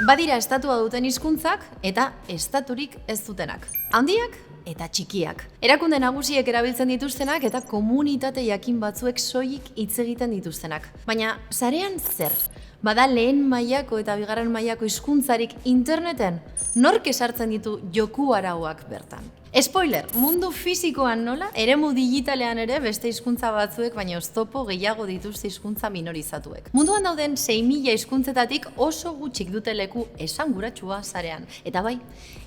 Badira estatua duten hizkuntzak eta estaturik ez dutenak. Handiak eta txikiak. Erakunde nagusiek erabiltzen dituztenak eta komunitate jakin batzuek soilik hitz egiten dituztenak. Baina sarean zer? Bada lehen mailako eta bigarren mailako hizkuntzarik interneten? Nork esartzen ditu joku arauak bertan? Spoiler, mundu fisikoan nola, eremu digitalean ere beste hizkuntza batzuek baina oztopo gehiago dituzte hizkuntza minorizatuek. Munduan dauden 6.000 hizkuntzetatik oso gutxik dute leku esanguratsua sarean. Eta bai,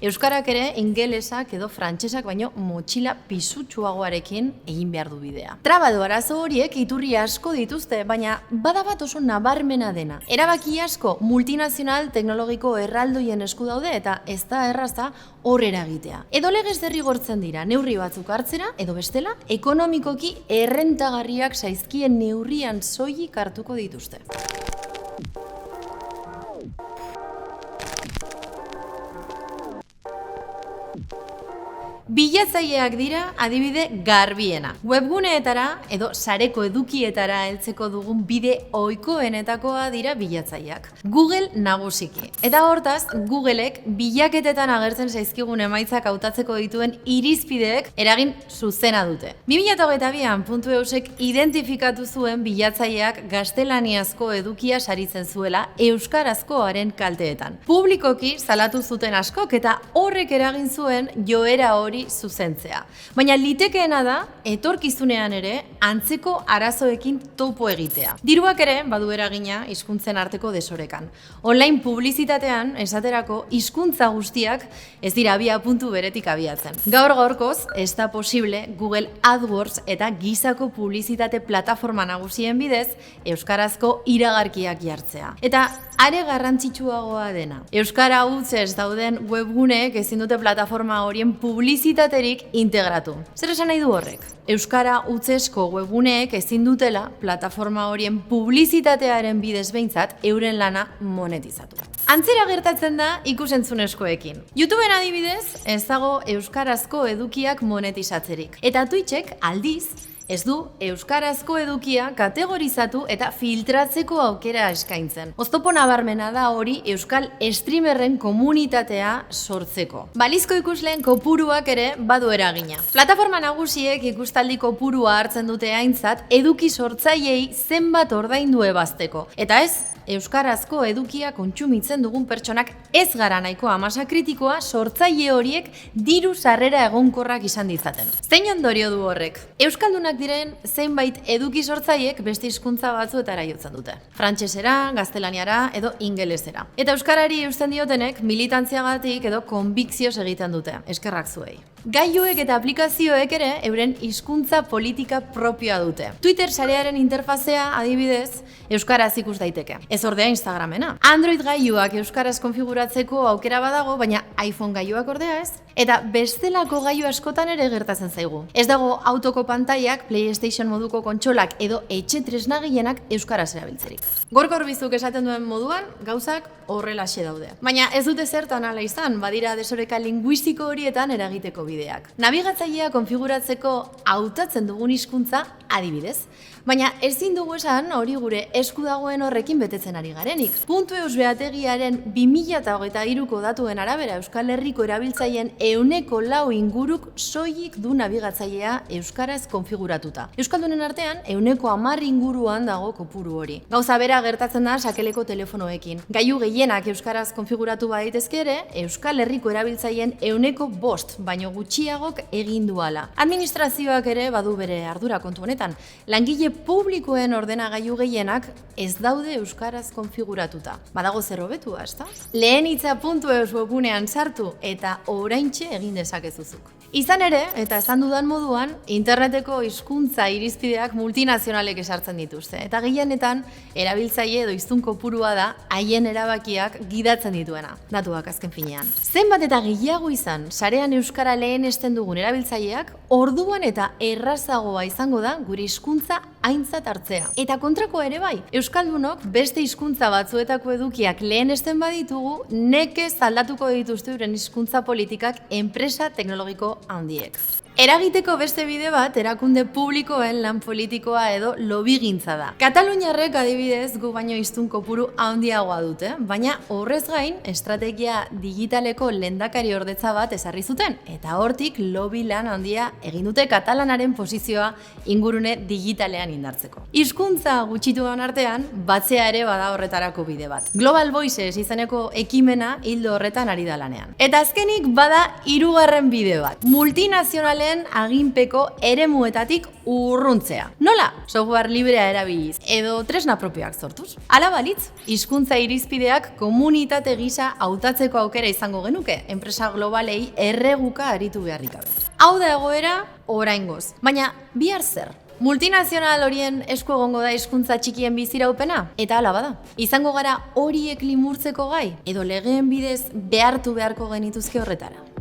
euskarak ere ingelesak edo frantsesak baino motxila pisutsuagoarekin egin behar du bidea. Trabado arazo horiek iturri asko dituzte, baina bada bat oso nabarmena dena. Erabaki asko multinazional teknologiko erraldoien esku daude eta ez da erraza hor eragitea. Edo legez derrigortzen dira neurri batzuk hartzera edo bestela ekonomikoki errentagarriak zaizkien neurrian soilik hartuko dituzte. Bilatzaileak dira adibide garbiena. Webguneetara edo sareko edukietara heltzeko dugun bide ohikoenetakoa dira bilatzaileak. Google nagusiki. Eta hortaz, Googleek bilaketetan agertzen zaizkigun emaitzak hautatzeko dituen irizpideek eragin zuzena dute. 2022an .eusek identifikatu zuen bilatzaileak gaztelaniazko edukia saritzen zuela euskarazkoaren kalteetan. Publikoki salatu zuten askok eta horrek eragin zuen joera hori zuzentzea. Baina litekeena da, etorkizunean ere, antzeko arazoekin topo egitea. Diruak ere, badu eragina hizkuntzen arteko desorekan. Online publizitatean, esaterako, hizkuntza guztiak ez dira abia puntu beretik abiatzen. Gaur gaurkoz, ez da posible Google AdWords eta gizako publizitate plataforma nagusien bidez, euskarazko iragarkiak jartzea. Eta are garrantzitsuagoa dena. Euskara hutsez dauden webguneek ezin dute plataforma horien publizitaterik integratu. Zer esan nahi du horrek? Euskara hutsezko webguneek ezin dutela plataforma horien publizitatearen bidez behintzat euren lana monetizatu. Antzera gertatzen da ikus-entzunezkoekin. YouTubeen adibidez, ez dago euskarazko edukiak monetizatzerik. Eta Twitchek aldiz, ez du euskarazko edukia kategorizatu eta filtratzeko aukera eskaintzen. Oztopo nabarmena da hori euskal streamerren komunitatea sortzeko. Balizko ikusleen kopuruak ere badu eragina. Plataforma nagusiek ikustaldi kopurua hartzen dute aintzat eduki sortzaileei zenbat ordaindu ebazteko. Eta ez, euskarazko edukia kontsumitzen dugun pertsonak ez gara nahikoa masa kritikoa sortzaile horiek diru sarrera egonkorrak izan ditzaten. Zein ondorio du horrek? Euskaldunak diren zeinbait eduki sortzaileek beste hizkuntza batzuetara jotzen dute. Frantsesera, gaztelaniara edo ingelesera. Eta euskarari eusten diotenek militantziagatik edo konbikzioz egiten dute. Eskerrak zuei. Gailuek eta aplikazioek ere euren hizkuntza politika propioa dute. Twitter sarearen interfazea adibidez euskaraz ikus daiteke. Ez ordea Instagramena. Android gailuak euskaraz konfiguratzeko aukera badago, baina iPhone gailuak ordea ez. Eta bestelako gailu askotan ere gertatzen zaigu. Ez dago autoko pantailak, PlayStation moduko kontsolak edo etxe tresna gehienak euskaraz erabiltzerik. Gorkor bizuk esaten duen moduan, gauzak horrelaxe daude. Baina ez dute zertan hala izan, badira desoreka linguistiko horietan eragiteko bideak. Nabigatzailea konfiguratzeko hautatzen dugun hizkuntza adibidez. Baina ezin dugu esan hori gure esku dagoen horrekin betetzen ari garenik. .eus behategiaren 2023ko datuen arabera Euskal Herriko erabiltzaileen 4% inguruk soilik du nabigatzailea euskaraz konfiguratuta. Euskaldunen artean 10% inguruan dago kopuru hori. Gauza bera gertatzen da sakeleko telefonoekin. Gailu gehienak euskaraz konfiguratu badaitezke ere, Euskal Herriko erabiltzaileen 5% baino gutxiagok egin du hala. Administrazioak ere badu bere ardura kontu honetan. Langile publikoen ordenagailu gehienak ez daude euskaraz konfiguratuta. Badago zer hobetua, ezta? Lehen hitza .eus webgunean sartu eta oraintxe egin dezakezuzuk. Izan ere, eta esan dudan moduan, interneteko hizkuntza irizpideak multinazionalek esartzen dituzte. Eta gehienetan, erabiltzaile edo hiztun kopurua da haien erabakiak gidatzen dituena. Datuak azken finean. Zenbat eta gehiago izan, sarean euskara lehenesten dugun erabiltzaileak, orduan eta errazagoa izango da gure hizkuntza aintzat hartzea. Eta kontrakoa ere bai, euskaldunok beste hizkuntza batzuetako edukiak lehenesten baditugu, nekez aldatuko dituzte euren hizkuntza politikak enpresa teknologiko handiek. Eragiteko beste bide bat, erakunde publikoen lan politikoa edo lobigintza da. Kataluniarrek adibidez gu baino hiztun kopuru handiagoa dute, baina horrez gain estrategia digitaleko lehendakari ordetza bat ezarri zuten, eta hortik lobby lan handia egin dute katalanaren posizioa ingurune digitalean indartzeko. Hizkuntza gutxituen artean, batzea ere bada horretarako bide bat. Global Voices izeneko ekimena hildo horretan ari da lanean. Eta azkenik bada hirugarren bide bat. Multinazionalen aginpeko eremuetatik urruntzea. Nola? Software librea erabiliz edo tresna propioak sortuz. Hala balitz, hizkuntza irizpideak komunitate gisa hautatzeko aukera izango genuke, enpresa globalei erreguka aritu beharrik gabe. Hau da egoera oraingoz, baina bihar zer? Multinazional horien esku egongo da hizkuntza txikien biziraupena? Eta hala bada. Izango gara horiek limurtzeko gai? Edo legeen bidez behartu beharko genituzke horretara?